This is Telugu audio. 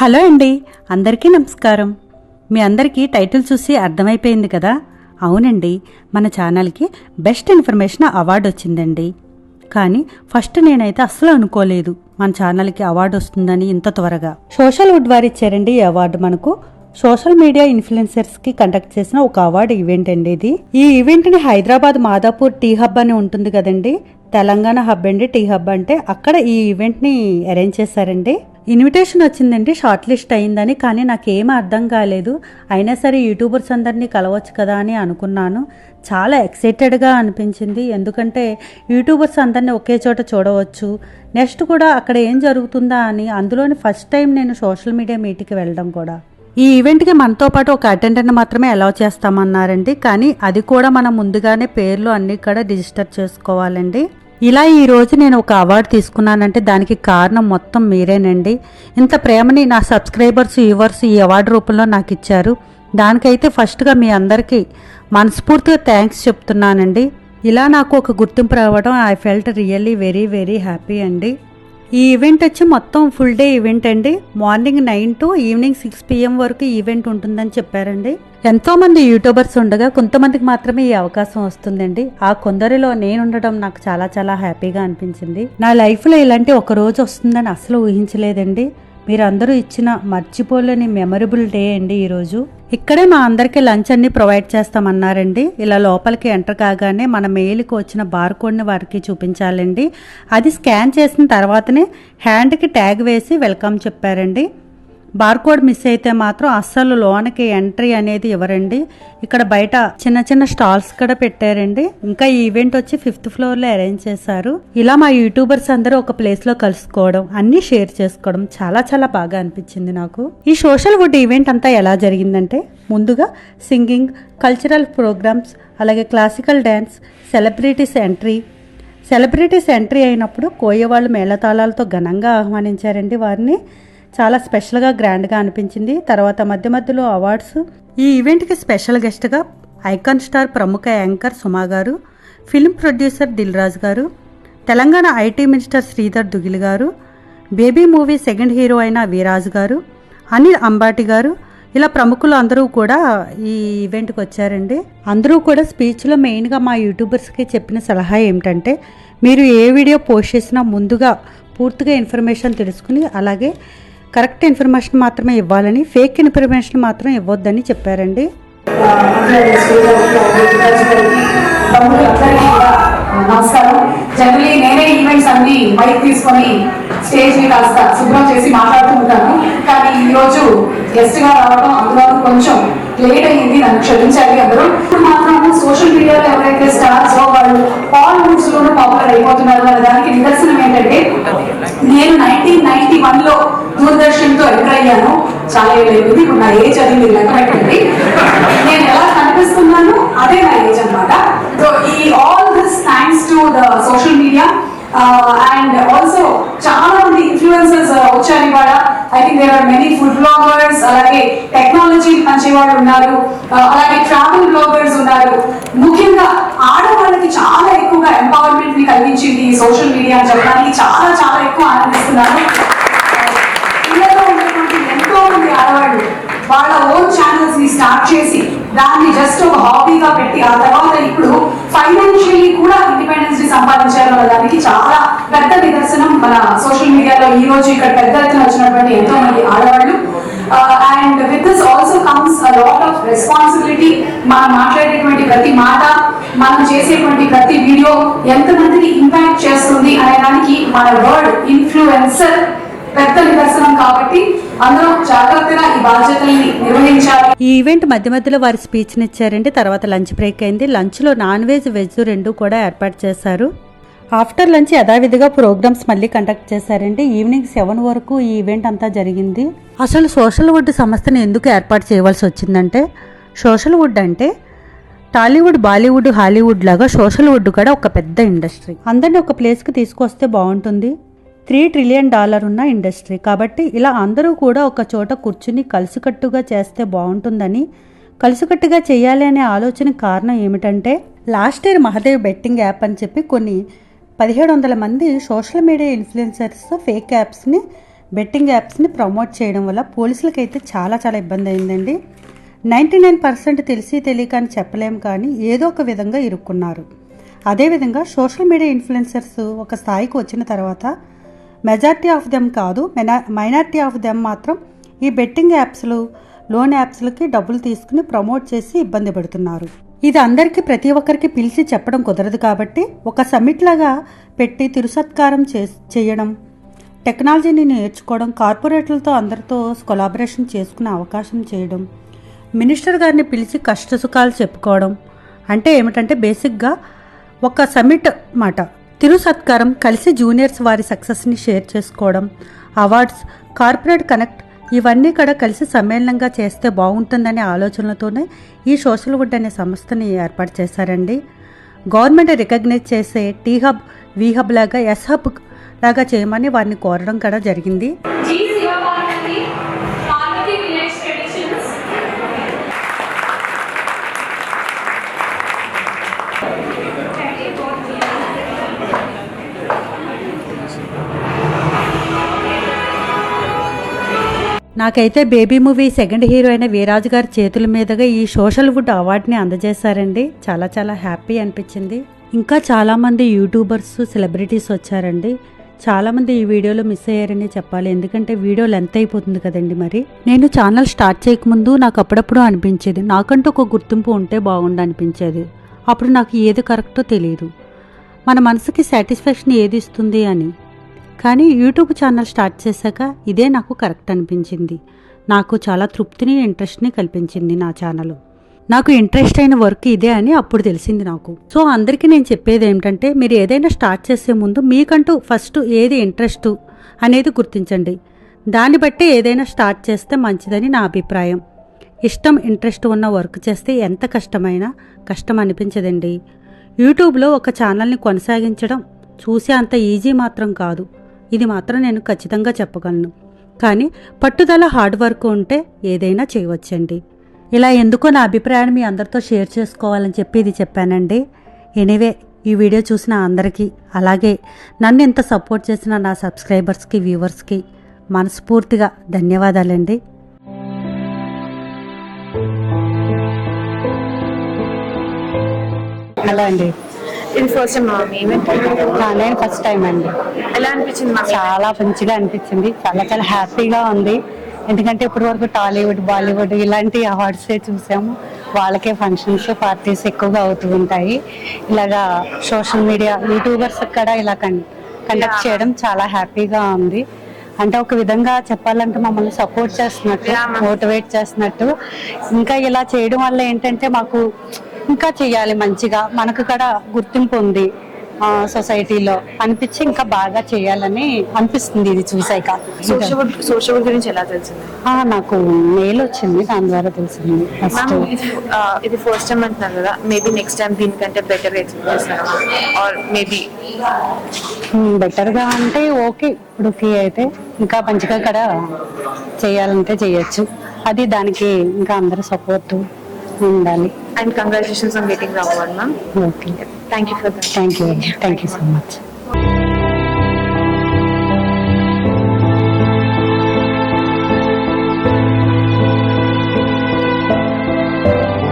హలో అండి, అందరికీ నమస్కారం. మీ అందరికీ టైటిల్ చూసి అర్థమైపోయింది కదా. అవునండి, మన ఛానల్కి బెస్ట్ ఇన్ఫర్మేషన్ అవార్డు వచ్చిందండి. కానీ ఫస్ట్ నేనైతే అస్సలు అనుకోలేదు మన ఛానల్కి అవార్డు వస్తుందని ఇంత త్వరగా. సోషల్ వుడ్ వారు ఇచ్చారండి ఈ అవార్డు మనకు. సోషల్ మీడియా ఇన్ఫ్లుయెన్సర్స్కి కండక్ట్ చేసిన ఒక అవార్డు ఈవెంట్ అండి ఇది. ఈ ఈవెంట్ని హైదరాబాద్ మాదాపూర్ టీ హబ్ అని ఉంటుంది కదండి, తెలంగాణ హబ్ అండి. టీ హబ్ అంటే అక్కడ ఈ ఈవెంట్ని అరేంజ్ చేశారండి. ఇన్విటేషన్ వచ్చిందండి, షార్ట్ లిస్ట్ అయిందని. కానీ నాకేం అర్థం కాలేదు. అయినా సరే యూట్యూబర్స్ అందరినీ కలవచ్చు కదా అని అనుకున్నాను. చాలా ఎక్సైటెడ్గా అనిపించింది, ఎందుకంటే యూట్యూబర్స్ అందరినీ ఒకే చోట చూడవచ్చు. నెక్స్ట్ కూడా అక్కడ ఏం జరుగుతుందా అని. అందులోని ఫస్ట్ టైం నేను సోషల్ మీడియా మీట్కి వెళ్ళడం కూడా. ఈ ఈవెంట్కి మనతో పాటు ఒక అటెండర్ని మాత్రమే అలౌ చేస్తామన్నారండి. కానీ అది కూడా మనం ముందుగానే పేర్లు అన్నీ కూడా రిజిస్టర్ చేసుకోవాలండి. ఇలా ఈరోజు నేను ఒక అవార్డు తీసుకున్నానంటే దానికి కారణం మొత్తం మీరేనండి. ఇంత ప్రేమని నా సబ్స్క్రైబర్స్, వ్యూవర్స్ ఈ అవార్డు రూపంలో నాకు ఇచ్చారు. దానికైతే ఫస్ట్గా మీ అందరికీ మనస్ఫూర్తిగా థ్యాంక్స్ చెప్తున్నానండి. ఇలా నాకు ఒక గుర్తింపు రావడం I felt really very very happy అండి. ఈ ఈవెంట్ వచ్చి మొత్తం ఫుల్ డే ఈవెంట్ అండి. మార్నింగ్ 9 to ఈవినింగ్ 6 PM వరకు ఈవెంట్ ఉంటుందని చెప్పారండి. ఎంతోమంది యూట్యూబర్స్ ఉండగా కొంతమందికి మాత్రమే ఈ అవకాశం వస్తుందండి. ఆ కొందరిలో నేను ఉండడం నాకు చాలా చాలా హ్యాపీగా అనిపించింది. నా లైఫ్లో ఇలాంటి ఒక రోజు వస్తుందని అసలు ఊహించలేదండి. మీరందరూ ఇచ్చిన మర్చిపోలేని మెమరబుల్ డే అండి ఈరోజు. ఇక్కడే మా అందరికీ లంచ్ అన్ని ప్రొవైడ్ చేస్తామన్నారండి. ఇలా లోపలికి ఎంటర్ కాగానే మన మెయిల్కి వచ్చిన బార్కోడ్ని వారికి చూపించాలండి. అది స్కాన్ చేసిన తర్వాతనే హ్యాండ్కి ట్యాగ్ వేసి వెల్కమ్ చెప్పారండి. బార్కోడ్ మిస్ అయితే మాత్రం అస్సలు లోనకి ఎంట్రీ అనేది ఇవ్వరండి. ఇక్కడ బయట చిన్న చిన్న స్టాల్స్ కూడా పెట్టారండి. ఇంకా ఈ ఈవెంట్ వచ్చి 5th floorలో అరేంజ్ చేశారు. ఇలా మా యూట్యూబర్స్ అందరూ ఒక ప్లేస్లో కలుసుకోవడం, అన్ని షేర్ చేసుకోవడం చాలా చాలా బాగా అనిపించింది నాకు. ఈ సోషల్ వుడ్ ఈవెంట్ అంతా ఎలా జరిగిందంటే, ముందుగా సింగింగ్, కల్చరల్ ప్రోగ్రామ్స్, అలాగే క్లాసికల్ డ్యాన్స్, సెలబ్రిటీస్ ఎంట్రీ అయినప్పుడు కోయవాళ్ళు మేళతాళాలతో ఘనంగా ఆహ్వానించారండి వారిని. చాలా స్పెషల్గా గ్రాండ్గా అనిపించింది. తర్వాత మధ్య మధ్యలో అవార్డ్స్. ఈ ఈవెంట్కి స్పెషల్ గెస్ట్గా ఐకాన్ స్టార్ ప్రముఖ యాంకర్ సుమా గారు, ఫిల్మ్ ప్రొడ్యూసర్ దిల్ రాజు గారు, తెలంగాణ ఐటీ మినిస్టర్ శ్రీధర్ దుగిల్ గారు, బేబీ మూవీ సెకండ్ హీరో అయిన వీరాజ్ గారు, అనిల్ అంబాటి గారు, ఇలా ప్రముఖులు అందరూ కూడా ఈ ఈవెంట్కి వచ్చారండి. అందరూ కూడా స్పీచ్లో మెయిన్గా మా యూట్యూబర్స్కి చెప్పిన సలహా ఏమిటంటే, మీరు ఏ వీడియో పోస్ట్ చేసినా ముందుగా పూర్తిగా ఇన్ఫర్మేషన్ తెలుసుకుని, అలాగే కరెక్ట్ ఇన్ఫర్మేషన్ మాత్రమే ఇవ్వాలని, ఫేక్ ఇన్ఫర్మేషన్ మాత్రం ఇవ్వద్దని చెప్పారండి. నమస్కారం. జనరలీ నేనే ఈవెంట్స్ అన్ని మైక్ తీసుకొని స్టేజ్ ని కాస్త శుభ్రం చేసి మాట్లాడుతుంటాను. కానీ ఈ రోజు గెస్ట్ గా రావడం, అందులో కొంచెం లేట్ అయ్యింది, నన్ను క్షమించాలి అందరూ. ఇప్పుడు మాత్రం సోషల్ మీడియాలో ఎవరైతే స్టార్స్ వాళ్ళు ఆల్ మూడ్స్ లోనూ పాపులర్ అయిపోతున్నారు అనే దానికి నిదర్శనం ఏంటంటే, నేను 1991లో దూరదర్శన్ తో ఎంటర్ అయ్యాను. చాలా ఏళ్ళైపోయింది. ఇప్పుడు నా ఏజ్ అది మీరు లెక్క పెట్టండి. నేను ఎలా కనిపిస్తున్నాను అదే నా ఏజ్ అనమాట. సో ఈ all this thanks to the social media and also చాలా మంది ఇన్ఫ్లుయెన్సర్స్ వచ్చారు ఇవాళ. I think there are many food bloggers, అలాగే టెక్నాలజీ మంచి వాళ్ళు ఉన్నారు, అలాగే ట్రావెల్ బ్లాగర్స్ ఉన్నారు. ముఖ్యంగా ఆడవాళ్ళకి చాలా ఎక్కువగా ఎంపవర్మెంట్ ని కలిగించింది ఈ సోషల్ మీడియా అని చెప్పడానికి చాలా చాలా ఎక్కువ ఆనందిస్తున్నాను. ఇళ్లలో ఉన్నటువంటి ఎంతో మంది ఆడవాళ్ళు వాళ్ళ ఓన్ ఛానల్స్ ని స్టార్ట్ చేసి దాన్ని జస్ట్ ఒక హాబీగా పెట్టి ఆ తర్వాత ఇప్పుడు ఫైనాన్షియల్లీ కూడా ఇండిపెండెన్స్ ని సంపాదించారు అన్న దానికి చాలా పెద్ద నిదర్శనం మన సోషల్ మీడియాలో ఈ రోజు ఇక్కడ పెద్ద ఎత్తున వచ్చినటువంటి ఎంతో మంది ఆడవాళ్ళు. And with this also comes a lot of responsibility. మనం మాట్లాడేటువంటి ప్రతి మాట, మనం చేసేటువంటి ప్రతి వీడియో ఎంతమందిని ఇంపాక్ట్ చేస్తుంది అనే దానికి మన వర్డ్ ఇన్ఫ్లుయెన్సర్ పెద్ద నిదర్శనం. కాబట్టి అందరూ జాగ్రత్తగా ఈ బాధ్యతల్ని నిర్వహించాలి. ఈ ఈవెంట్ మధ్య మధ్యలో వారి స్పీచ్ని ఇచ్చారండి. తర్వాత లంచ్ బ్రేక్ అయింది. లంచ్లో నాన్ వెజ్, వెజ్ రెండు కూడా ఏర్పాటు చేశారు. ఆఫ్టర్ లంచ్ యథావిధిగా ప్రోగ్రామ్స్ మళ్ళీ కండక్ట్ చేశారండి. ఈవినింగ్ 7 వరకు ఈ ఈవెంట్ అంతా జరిగింది. అసలు సోషల్ వుడ్ సంస్థని ఎందుకు ఏర్పాటు చేయవలసి వచ్చిందంటే, సోషల్ వుడ్ అంటే టాలీవుడ్, బాలీవుడ్, హాలీవుడ్ లాగా సోషల్ వుడ్ కూడా ఒక పెద్ద ఇండస్ట్రీ. అందరినీ ఒక ప్లేస్కి తీసుకొస్తే బాగుంటుంది. $3 trillion ఉన్న ఇండస్ట్రీ. కాబట్టి ఇలా అందరూ కూడా ఒక చోట కూర్చుని కలిసికట్టుగా చేస్తే బాగుంటుందని, కలిసికట్టుగా చేయాలి అనే ఆలోచన కారణం ఏమిటంటే, last year Mahadev betting app అని చెప్పి కొన్ని 1700 మంది సోషల్ మీడియా ఇన్ఫ్లుయెన్సర్స్ ఫేక్ యాప్స్ని బెట్టింగ్ యాప్స్ని ప్రమోట్ చేయడం వల్ల పోలీసులకైతే చాలా చాలా ఇబ్బంది అయిందండి. 99% తెలిసి తెలియక అని చెప్పలేం, కానీ ఏదో ఒక విధంగా ఇరుక్కున్నారు. అదేవిధంగా సోషల్ మీడియా ఇన్ఫ్లుయెన్సర్స్ ఒక స్థాయికి వచ్చిన తర్వాత మెజారిటీ ఆఫ్ దెమ్ కాదు, మైనారిటీ ఆఫ్ దెమ్ మాత్రం ఈ బెట్టింగ్ యాప్స్లు, లోన్ యాప్స్లకి డబ్బులు తీసుకుని ప్రమోట్ చేసి ఇబ్బంది పడుతున్నారు. ఇది అందరికీ ప్రతి ఒక్కరికి పిలిచి చెప్పడం కుదరదు కాబట్టి ఒక సమ్మిట్ లాగా పెట్టి తిరుసత్కారం చేయడం, టెక్నాలజీని నేర్చుకోవడం, కార్పొరేట్లతో అందరితో కొలాబరేషన్ చేసుకునే అవకాశం చేయడం, మినిస్టర్ గారిని పిలిచి కష్టసుఖాలు చెప్పుకోవడం, అంటే ఏమిటంటే బేసిక్గా ఒక సమ్మిట్ మాట. తిరుసత్కారం, కలిసి జూనియర్స్ వారి సక్సెస్ని షేర్ చేసుకోవడం, అవార్డ్స్, కార్పొరేట్ కనెక్ట్, ఇవన్నీ కూడా కలిసి సమ్మేళనంగా చేస్తే బాగుంటుందనే ఆలోచనలతోనే ఈ సోషల్ వుడ్ అనే సంస్థని ఏర్పాటు చేశారండి. గవర్నమెంట్ రికగ్నైజ్ చేసే టీ హబ్, వి హబ్ లాగా, ఎస్ హబ్ లాగా చేయమని వారిని కోరడం కూడా జరిగింది. నాకైతే బేబీ మూవీ సెకండ్ హీరో అయిన వీరాజు గారి చేతుల మీదుగా ఈ సోషల్ వుడ్ అవార్డుని అందజేశారండి. చాలా చాలా హ్యాపీ అనిపించింది. ఇంకా చాలామంది యూట్యూబర్స్, సెలబ్రిటీస్ వచ్చారండి. చాలామంది ఈ వీడియోలో మిస్ అయ్యారని చెప్పాలి, ఎందుకంటే వీడియో లెంత్ అయిపోతుంది కదండి. మరి నేను ఛానల్ స్టార్ట్ చేయకముందు నాకు అప్పుడప్పుడు అనిపించేది, నాకంటూ ఒక గుర్తింపు ఉంటే బాగుండు అనిపించేది. అప్పుడు నాకు ఏది కరెక్టో తెలియదు, మన మనసుకి సాటిస్ఫాక్షన్ ఏది ఇస్తుంది అని. కానీ యూట్యూబ్ ఛానల్ స్టార్ట్ చేశాక ఇదే నాకు కరెక్ట్ అనిపించింది. నాకు చాలా తృప్తిని, ఇంట్రెస్ట్ని కల్పించింది నా ఛానల్. నాకు ఇంట్రెస్ట్ అయిన వర్క్ ఇదే అని అప్పుడు తెలిసింది నాకు. సో అందరికీ నేను చెప్పేది ఏమిటంటే, మీరు ఏదైనా స్టార్ట్ చేసే ముందు మీకంటూ ఫస్ట్ ఏది ఇంట్రెస్ట్ అనేది గుర్తించండి. దాన్ని బట్టి ఏదైనా స్టార్ట్ చేస్తే మంచిదని నా అభిప్రాయం. ఇష్టం, ఇంట్రెస్ట్ ఉన్న వర్క్ చేస్తే ఎంత కష్టమైనా కష్టం అనిపించదండి. యూట్యూబ్లో ఒక ఛానల్ని కొనసాగించడం చూసే అంత ఈజీ మాత్రం కాదు, ఇది మాత్రం నేను ఖచ్చితంగా చెప్పగలను. కానీ పట్టుదల, హార్డ్ వర్క్ ఉంటే ఏదైనా చేయవచ్చండి. ఇలా ఎందుకో నా అభిప్రాయాన్ని మీ అందరితో షేర్ చేసుకోవాలని చెప్పి ఇది చెప్పానండి. ఎనీవే, ఈ వీడియో చూసిన అందరికీ, అలాగే నన్ను ఇంత సపోర్ట్ చేసిన నా సబ్స్క్రైబర్స్కి, వ్యూవర్స్కి మనస్ఫూర్తిగా ధన్యవాదాలండి. హలో అండి. ఇది ఫస్ట్ టైం నేను ఫస్ట్ టైం అండి. ఎలా అనిపించింది? చాలా మంచిగా అనిపించింది, చాలా చాలా హ్యాపీగా ఉంది. ఎందుకంటే ఇప్పటి వరకు టాలీవుడ్, బాలీవుడ్ ఇలాంటి అవార్డ్సే చూసాము. వాళ్ళకే ఫంక్షన్స్, పార్టీస్ ఎక్కువగా అవుతూ ఉంటాయి. ఇలాగా సోషల్ మీడియా యూట్యూబర్స్ కూడా ఇలా కండక్ట్ చేయడం చాలా హ్యాపీగా ఉంది. అంటే ఒక విధంగా చెప్పాలంటే మమ్మల్ని సపోర్ట్ చేస్తున్నట్టు, మోటివేట్ చేస్తున్నట్టు. ఇంకా ఇలా చేయడం వల్ల ఏంటంటే మాకు ఇంకా చేయాలి మంచిగా, మనకు కూడా గుర్తింపు ఉంది సొసైటీలో అనిపించి ఇంకా బాగా చేయాలని అనిపిస్తుంది ఇది చూసాక. సోషల్ గురించి ఎలా తెలిసింది? నాకు మెయిల్ వచ్చింది, దాని ద్వారా తెలిసింది. ఫస్ట్ ఇది ఫస్ట్ టైం అంటున్నారు కదా, మేబీ నెక్స్ట్ టైం దీనికంటే బెటర్ ఎక్స్ప్లెయిన్ చేస్తారా? ఆర్ మేబీ బెటర్గా అంటే ఓకే, ఇప్పుడు ఫ్రీ అయితే ఇంకా మంచిగా కూడా చేయాలంటే చేయొచ్చు. అది దానికి ఇంకా అందరూ సపోర్ట్ ఉండాలి. And congratulations on getting the award, ma'am. Okay, thank you for that. Thank you so much.